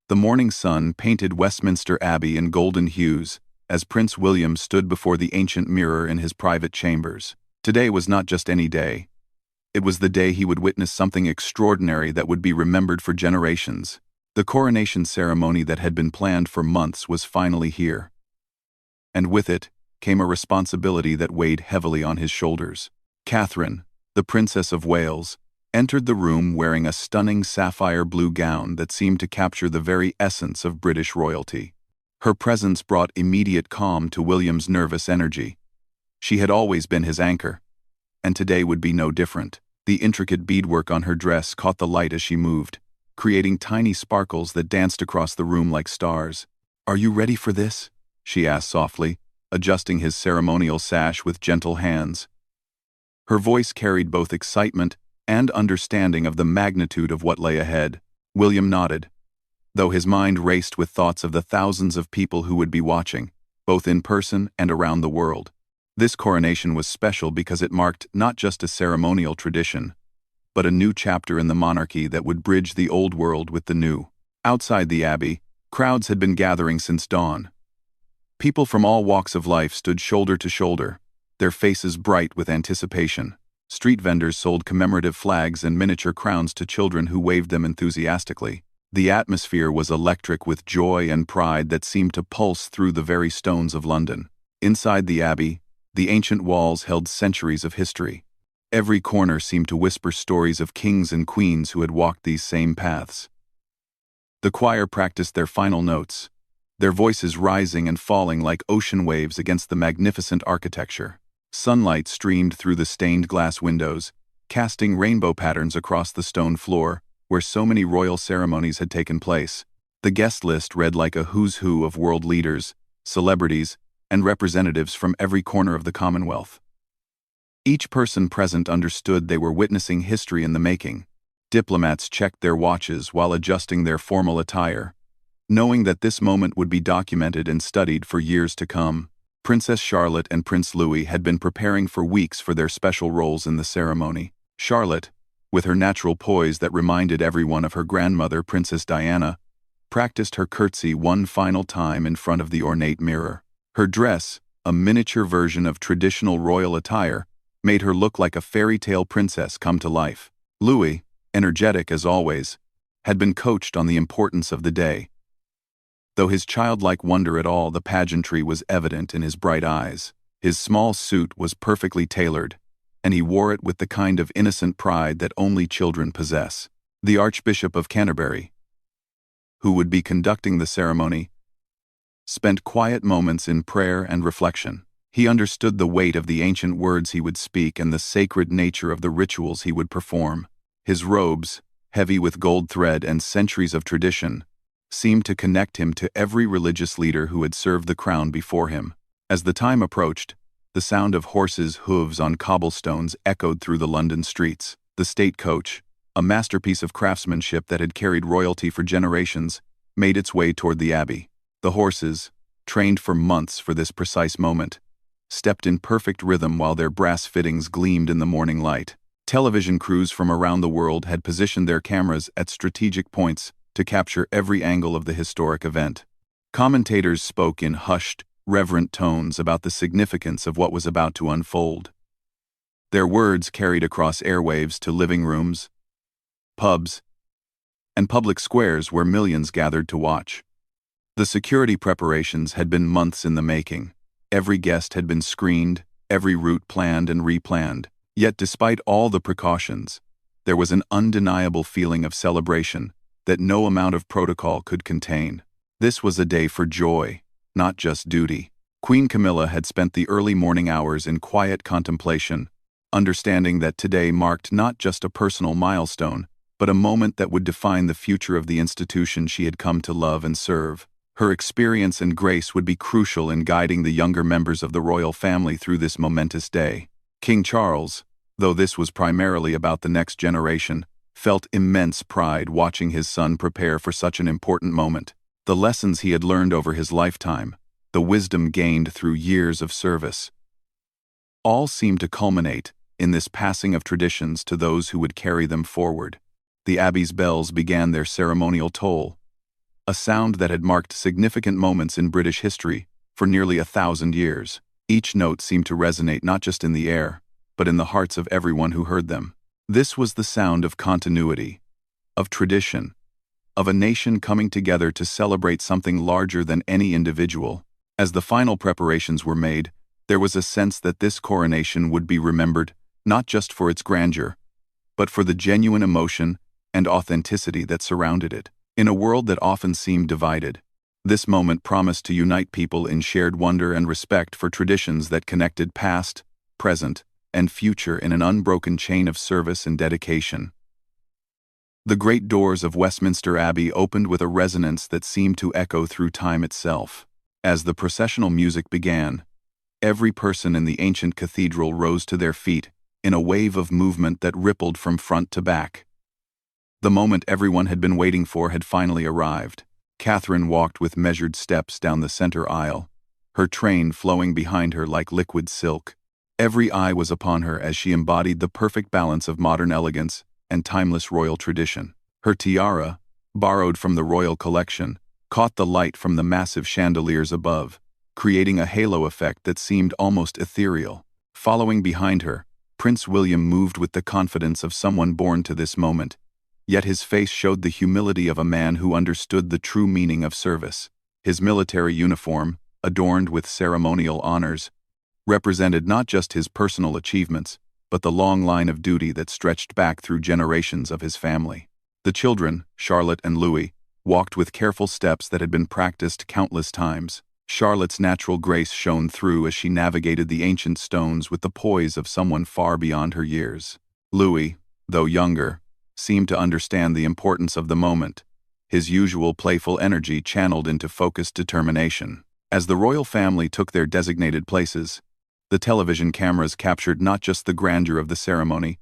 The morning sun painted Westminster Abbey in golden hues as Prince William stood before the ancient mirror in his private chambers. Today was not just any day. It was the day he would witness something extraordinary that would be remembered for generations. The coronation ceremony that had been planned for months was finally here. And with it came a responsibility that weighed heavily on his shoulders. Catherine, the Princess of Wales, entered the room wearing a stunning sapphire blue gown that seemed to capture the very essence of British royalty. Her presence brought immediate calm to William's nervous energy. She had always been his anchor, and today would be no different. The intricate beadwork on her dress caught the light as she moved, creating tiny sparkles that danced across the room like stars. "Are you ready for this?" she asked softly, adjusting his ceremonial sash with gentle hands. Her voice carried both excitement and understanding of the magnitude of what lay ahead. William nodded, though his mind raced with thoughts of the thousands of people who would be watching, both in person and around the world. This coronation was special because it marked not just a ceremonial tradition, but a new chapter in the monarchy that would bridge the old world with the new. Outside the abbey, crowds had been gathering since dawn. People from all walks of life stood shoulder to shoulder, their faces bright with anticipation. Street vendors sold commemorative flags and miniature crowns to children who waved them enthusiastically. The atmosphere was electric with joy and pride that seemed to pulse through the very stones of London. Inside the abbey, the ancient walls held centuries of history. Every corner seemed to whisper stories of kings and queens who had walked these same paths. The choir practiced their final notes, their voices rising and falling like ocean waves against the magnificent architecture. Sunlight streamed through the stained glass windows, casting rainbow patterns across the stone floor, where so many royal ceremonies had taken place. The guest list read like a who's who of world leaders, celebrities, and representatives from every corner of the Commonwealth. Each person present understood they were witnessing history in the making. Diplomats checked their watches while adjusting their formal attire, knowing that this moment would be documented and studied for years to come. Princess Charlotte and Prince Louis had been preparing for weeks for their special roles in the ceremony. Charlotte, with her natural poise that reminded everyone of her grandmother, Princess Diana, practiced her curtsy one final time in front of the ornate mirror. Her dress, a miniature version of traditional royal attire, made her look like a fairy tale princess come to life. Louis, energetic as always, had been coached on the importance of the day. Though his childlike wonder at all the pageantry was evident in his bright eyes. His small suit was perfectly tailored, and he wore it with the kind of innocent pride that only children possess. The Archbishop of Canterbury, who would be conducting the ceremony, spent quiet moments in prayer and reflection. He understood the weight of the ancient words he would speak and the sacred nature of the rituals he would perform. His robes, heavy with gold thread and centuries of tradition, seemed to connect him to every religious leader who had served the crown before him. As the time approached, the sound of horses' hooves on cobblestones echoed through the London streets. The state coach, a masterpiece of craftsmanship that had carried royalty for generations, made its way toward the abbey. The horses, trained for months for this precise moment, stepped in perfect rhythm while their brass fittings gleamed in the morning light. Television crews from around the world had positioned their cameras at strategic points to capture every angle of the historic event. Commentators spoke in hushed, reverent tones about the significance of what was about to unfold. Their words carried across airwaves to living rooms, pubs, and public squares where millions gathered to watch. The security preparations had been months in the making. Every guest had been screened, every route planned and replanned. Yet despite all the precautions, there was an undeniable feeling of celebration that no amount of protocol could contain. This was a day for joy, not just duty. Queen Camilla had spent the early morning hours in quiet contemplation, understanding that today marked not just a personal milestone, but a moment that would define the future of the institution she had come to love and serve. Her experience and grace would be crucial in guiding the younger members of the royal family through this momentous day. King Charles, though this was primarily about the next generation, felt immense pride watching his son prepare for such an important moment. The lessons he had learned over his lifetime, the wisdom gained through years of service, all seemed to culminate in this passing of traditions to those who would carry them forward. The abbey's bells began their ceremonial toll, a sound that had marked significant moments in British history for nearly 1,000 years. Each note seemed to resonate not just in the air, but in the hearts of everyone who heard them. This was the sound of continuity, of tradition, of a nation coming together to celebrate something larger than any individual. As the final preparations were made, there was a sense that this coronation would be remembered, not just for its grandeur, but for the genuine emotion and authenticity that surrounded it. In a world that often seemed divided, this moment promised to unite people in shared wonder and respect for traditions that connected past, present, and future in an unbroken chain of service and dedication. The great doors of Westminster Abbey opened with a resonance that seemed to echo through time itself. As the processional music began, every person in the ancient cathedral rose to their feet in a wave of movement that rippled from front to back. The moment everyone had been waiting for had finally arrived. Catherine walked with measured steps down the center aisle, her train flowing behind her like liquid silk. Every eye was upon her as she embodied the perfect balance of modern elegance and timeless royal tradition. Her tiara, borrowed from the royal collection, caught the light from the massive chandeliers above, creating a halo effect that seemed almost ethereal. Following behind her, Prince William moved with the confidence of someone born to this moment, yet his face showed the humility of a man who understood the true meaning of service. His military uniform, adorned with ceremonial honors, represented not just his personal achievements, but the long line of duty that stretched back through generations of his family. The children, Charlotte and Louis, walked with careful steps that had been practiced countless times. Charlotte's natural grace shone through as she navigated the ancient stones with the poise of someone far beyond her years. Louis, though younger, seemed to understand the importance of the moment, his usual playful energy channeled into focused determination. As the royal family took their designated places, the television cameras captured not just the grandeur of the ceremony,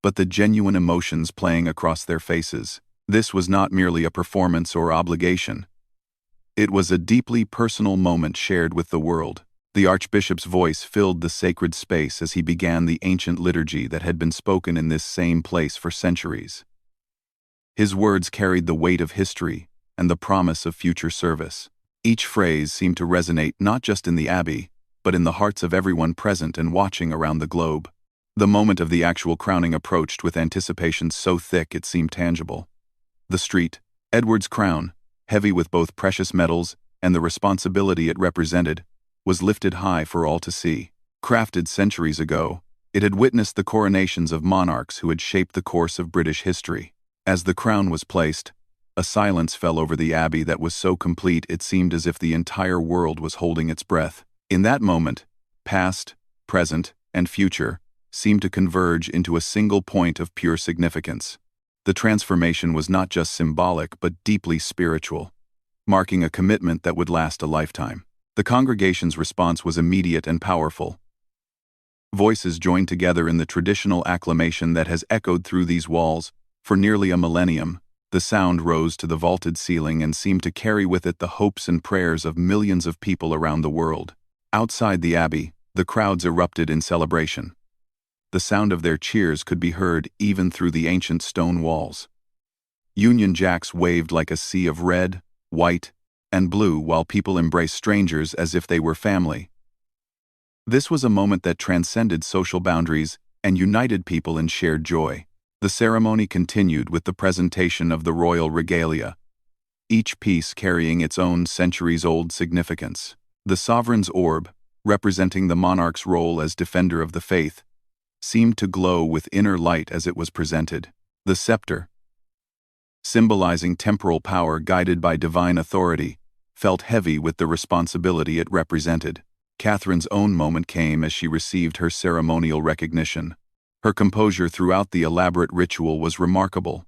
but the genuine emotions playing across their faces. This was not merely a performance or obligation. It was a deeply personal moment shared with the world. The Archbishop's voice filled the sacred space as he began the ancient liturgy that had been spoken in this same place for centuries. His words carried the weight of history and the promise of future service. Each phrase seemed to resonate not just in the abbey, but in the hearts of everyone present and watching around the globe. The moment of the actual crowning approached with anticipation so thick it seemed tangible. The street, Edward's crown, heavy with both precious metals and the responsibility it represented, was lifted high for all to see. Crafted centuries ago, it had witnessed the coronations of monarchs who had shaped the course of British history. As the crown was placed, a silence fell over the abbey that was so complete it seemed as if the entire world was holding its breath. In that moment, past, present, and future seemed to converge into a single point of pure significance. The transformation was not just symbolic but deeply spiritual, marking a commitment that would last a lifetime. The congregation's response was immediate and powerful. Voices joined together in the traditional acclamation that has echoed through these walls for nearly a millennium. The sound rose to the vaulted ceiling and seemed to carry with it the hopes and prayers of millions of people around the world. Outside the abbey, the crowds erupted in celebration. The sound of their cheers could be heard even through the ancient stone walls. Union Jacks waved like a sea of red, white, and blue while people embraced strangers as if they were family. This was a moment that transcended social boundaries and united people in shared joy. The ceremony continued with the presentation of the royal regalia, each piece carrying its own centuries-old significance. The sovereign's orb, representing the monarch's role as defender of the faith, seemed to glow with inner light as it was presented. The scepter, symbolizing temporal power guided by divine authority, felt heavy with the responsibility it represented. Catherine's own moment came as she received her ceremonial recognition. Her composure throughout the elaborate ritual was remarkable.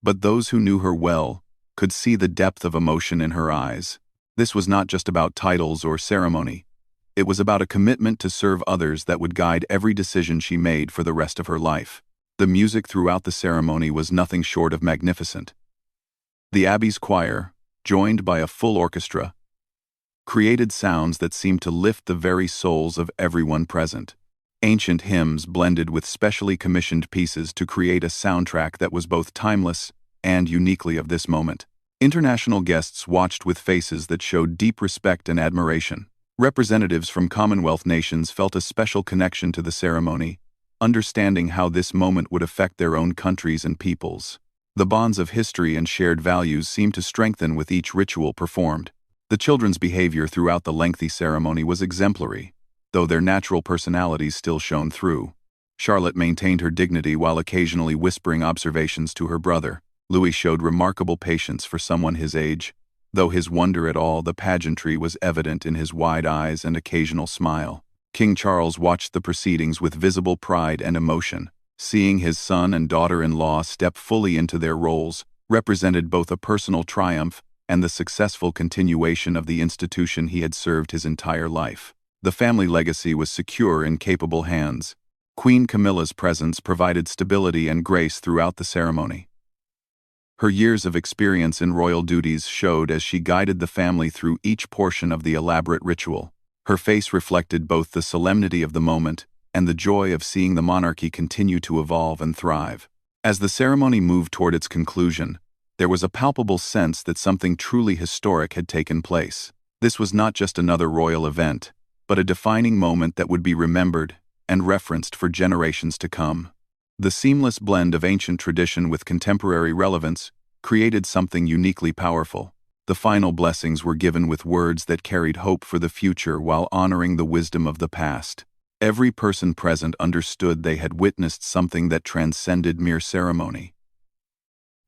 But those who knew her well could see the depth of emotion in her eyes. This was not just about titles or ceremony. It was about a commitment to serve others that would guide every decision she made for the rest of her life. The music throughout the ceremony was nothing short of magnificent. The abbey's choir, joined by a full orchestra, created sounds that seemed to lift the very souls of everyone present. Ancient hymns blended with specially commissioned pieces to create a soundtrack that was both timeless and uniquely of this moment. International guests watched with faces that showed deep respect and admiration. Representatives from Commonwealth nations felt a special connection to the ceremony, understanding how this moment would affect their own countries and peoples. The bonds of history and shared values seemed to strengthen with each ritual performed. The children's behavior throughout the lengthy ceremony was exemplary, though their natural personalities still shone through. Charlotte maintained her dignity while occasionally whispering observations to her brother. Louis showed remarkable patience for someone his age, though his wonder at all the pageantry was evident in his wide eyes and occasional smile. King Charles watched the proceedings with visible pride and emotion. Seeing his son and daughter-in-law step fully into their roles represented both a personal triumph and the successful continuation of the institution he had served his entire life. The family legacy was secure in capable hands. Queen Camilla's presence provided stability and grace throughout the ceremony. Her years of experience in royal duties showed as she guided the family through each portion of the elaborate ritual. Her face reflected both the solemnity of the moment and the joy of seeing the monarchy continue to evolve and thrive. As the ceremony moved toward its conclusion, there was a palpable sense that something truly historic had taken place. This was not just another royal event, but a defining moment that would be remembered and referenced for generations to come. The seamless blend of ancient tradition with contemporary relevance created something uniquely powerful. The final blessings were given with words that carried hope for the future while honoring the wisdom of the past. Every person present understood they had witnessed something that transcended mere ceremony.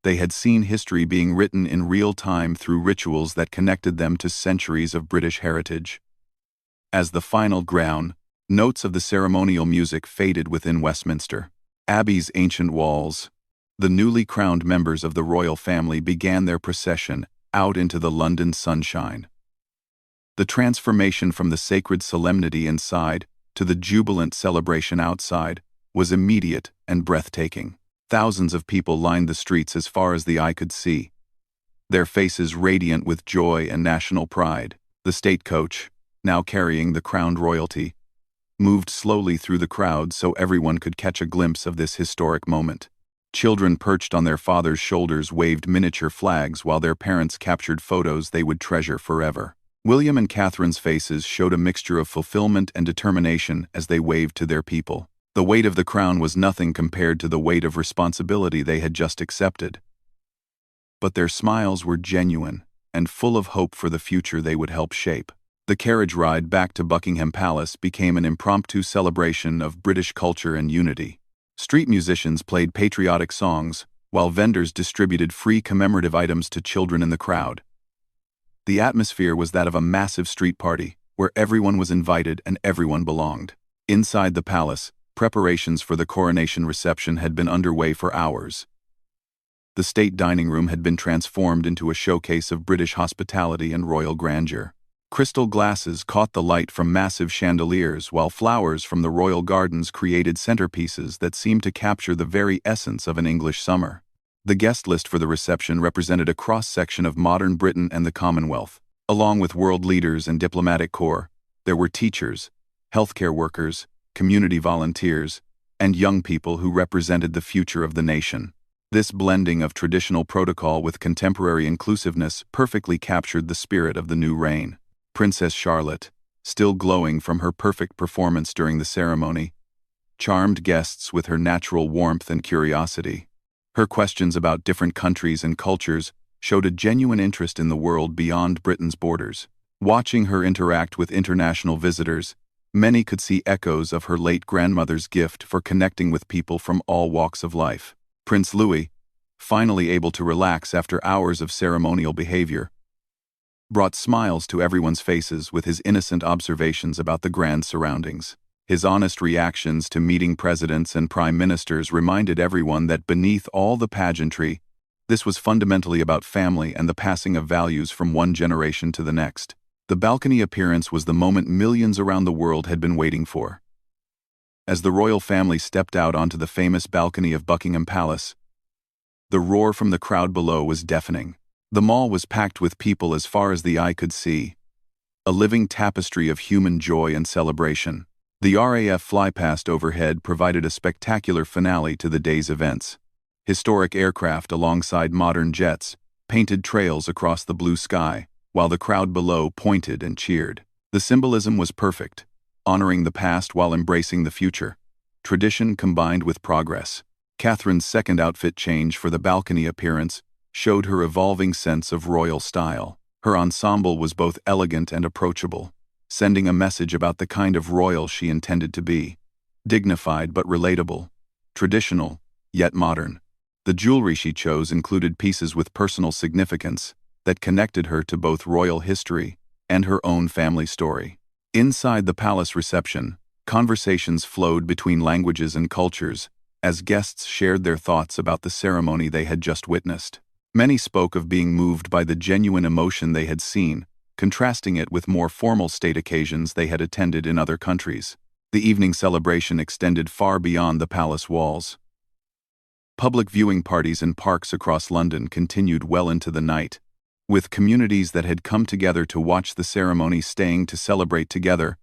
They had seen history being written in real time through rituals that connected them to centuries of British heritage. As the final ground, notes of the ceremonial music faded within Westminster Abbey's ancient walls. The newly crowned members of the royal family began their procession out into the London sunshine. The transformation from the sacred solemnity inside to the jubilant celebration outside was immediate and breathtaking. Thousands of people lined the streets as far as the eye could see, their faces radiant with joy and national pride. The state coach, now carrying the crowned royalty, moved slowly through the crowd so everyone could catch a glimpse of this historic moment. Children perched on their fathers' shoulders waved miniature flags while their parents captured photos they would treasure forever. William and Catherine's faces showed a mixture of fulfillment and determination as they waved to their people. The weight of the crown was nothing compared to the weight of responsibility they had just accepted. But their smiles were genuine and full of hope for the future they would help shape. The carriage ride back to Buckingham Palace became an impromptu celebration of British culture and unity. Street musicians played patriotic songs, while vendors distributed free commemorative items to children in the crowd. The atmosphere was that of a massive street party, where everyone was invited and everyone belonged. Inside the palace, preparations for the coronation reception had been underway for hours. The state dining room had been transformed into a showcase of British hospitality and royal grandeur. Crystal glasses caught the light from massive chandeliers, while flowers from the royal gardens created centerpieces that seemed to capture the very essence of an English summer. The guest list for the reception represented a cross-section of modern Britain and the Commonwealth. Along with world leaders and diplomatic corps, there were teachers, healthcare workers, community volunteers, and young people who represented the future of the nation. This blending of traditional protocol with contemporary inclusiveness perfectly captured the spirit of the new reign. Princess Charlotte, still glowing from her perfect performance during the ceremony, charmed guests with her natural warmth and curiosity. Her questions about different countries and cultures showed a genuine interest in the world beyond Britain's borders. Watching her interact with international visitors, many could see echoes of her late grandmother's gift for connecting with people from all walks of life. Prince Louis, finally able to relax after hours of ceremonial behavior, brought smiles to everyone's faces with his innocent observations about the grand surroundings. His honest reactions to meeting presidents and prime ministers reminded everyone that beneath all the pageantry, this was fundamentally about family and the passing of values from one generation to the next. The balcony appearance was the moment millions around the world had been waiting for. As the royal family stepped out onto the famous balcony of Buckingham Palace, the roar from the crowd below was deafening. The mall was packed with people as far as the eye could see, a living tapestry of human joy and celebration. The RAF flypast overhead provided a spectacular finale to the day's events. Historic aircraft alongside modern jets painted trails across the blue sky, while the crowd below pointed and cheered. The symbolism was perfect, honoring the past while embracing the future. Tradition combined with progress. Catherine's second outfit change for the balcony appearance showed her evolving sense of royal style. Her ensemble was both elegant and approachable, sending a message about the kind of royal she intended to be. Dignified but relatable. Traditional, yet modern. The jewelry she chose included pieces with personal significance that connected her to both royal history and her own family story. Inside the palace reception, conversations flowed between languages and cultures as guests shared their thoughts about the ceremony they had just witnessed. Many spoke of being moved by the genuine emotion they had seen, contrasting it with more formal state occasions they had attended in other countries. The evening celebration extended far beyond the palace walls. Public viewing parties in parks across London continued well into the night, with communities that had come together to watch the ceremony staying to celebrate together.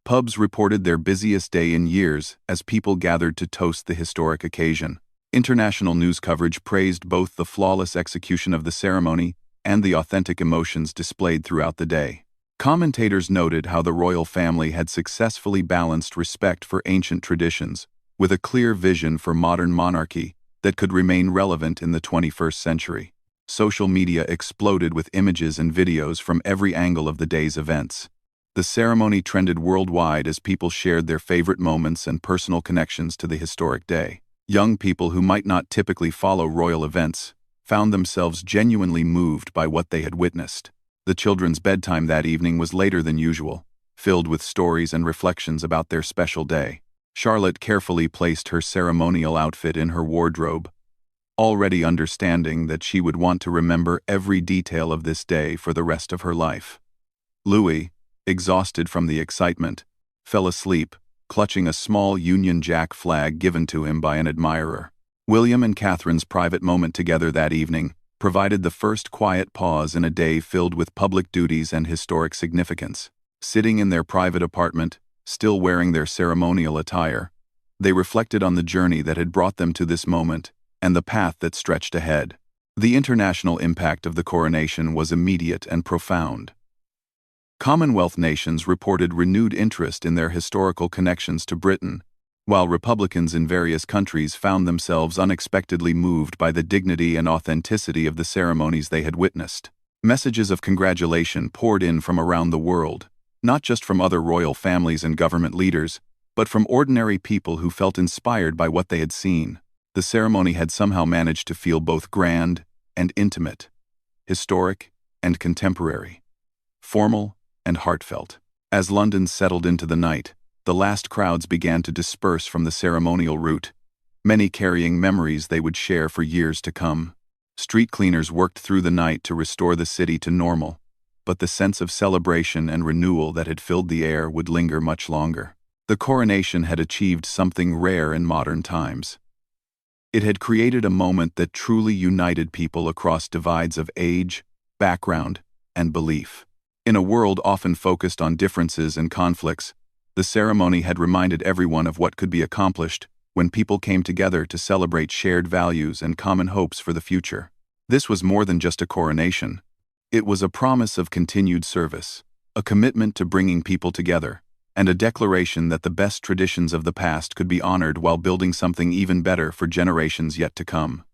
Pubs reported their busiest day in years as people gathered to toast the historic occasion. International news coverage praised both the flawless execution of the ceremony and the authentic emotions displayed throughout the day. Commentators noted how the royal family had successfully balanced respect for ancient traditions with a clear vision for modern monarchy that could remain relevant in the 21st century. Social media exploded with images and videos from every angle of the day's events. The ceremony trended worldwide as people shared their favorite moments and personal connections to the historic day. Young people who might not typically follow royal events found themselves genuinely moved by what they had witnessed. The children's bedtime that evening was later than usual, filled with stories and reflections about their special day. Charlotte carefully placed her ceremonial outfit in her wardrobe, already understanding that she would want to remember every detail of this day for the rest of her life. Louis, exhausted from the excitement, fell asleep, clutching a small Union Jack flag given to him by an admirer. William and Catherine's private moment together that evening provided the first quiet pause in a day filled with public duties and historic significance. Sitting in their private apartment, still wearing their ceremonial attire, they reflected on the journey that had brought them to this moment and the path that stretched ahead. The international impact of the coronation was immediate and profound. Commonwealth nations reported renewed interest in their historical connections to Britain, while Republicans in various countries found themselves unexpectedly moved by the dignity and authenticity of the ceremonies they had witnessed. Messages of congratulation poured in from around the world, not just from other royal families and government leaders, but from ordinary people who felt inspired by what they had seen. The ceremony had somehow managed to feel both grand and intimate, historic and contemporary, formal and heartfelt. As London settled into the night, the last crowds began to disperse from the ceremonial route, many carrying memories they would share for years to come. Street cleaners worked through the night to restore the city to normal, but the sense of celebration and renewal that had filled the air would linger much longer. The coronation had achieved something rare in modern times. It had created a moment that truly united people across divides of age, background, and belief. In a world often focused on differences and conflicts, the ceremony had reminded everyone of what could be accomplished when people came together to celebrate shared values and common hopes for the future. This was more than just a coronation. It was a promise of continued service, a commitment to bringing people together, and a declaration that the best traditions of the past could be honored while building something even better for generations yet to come.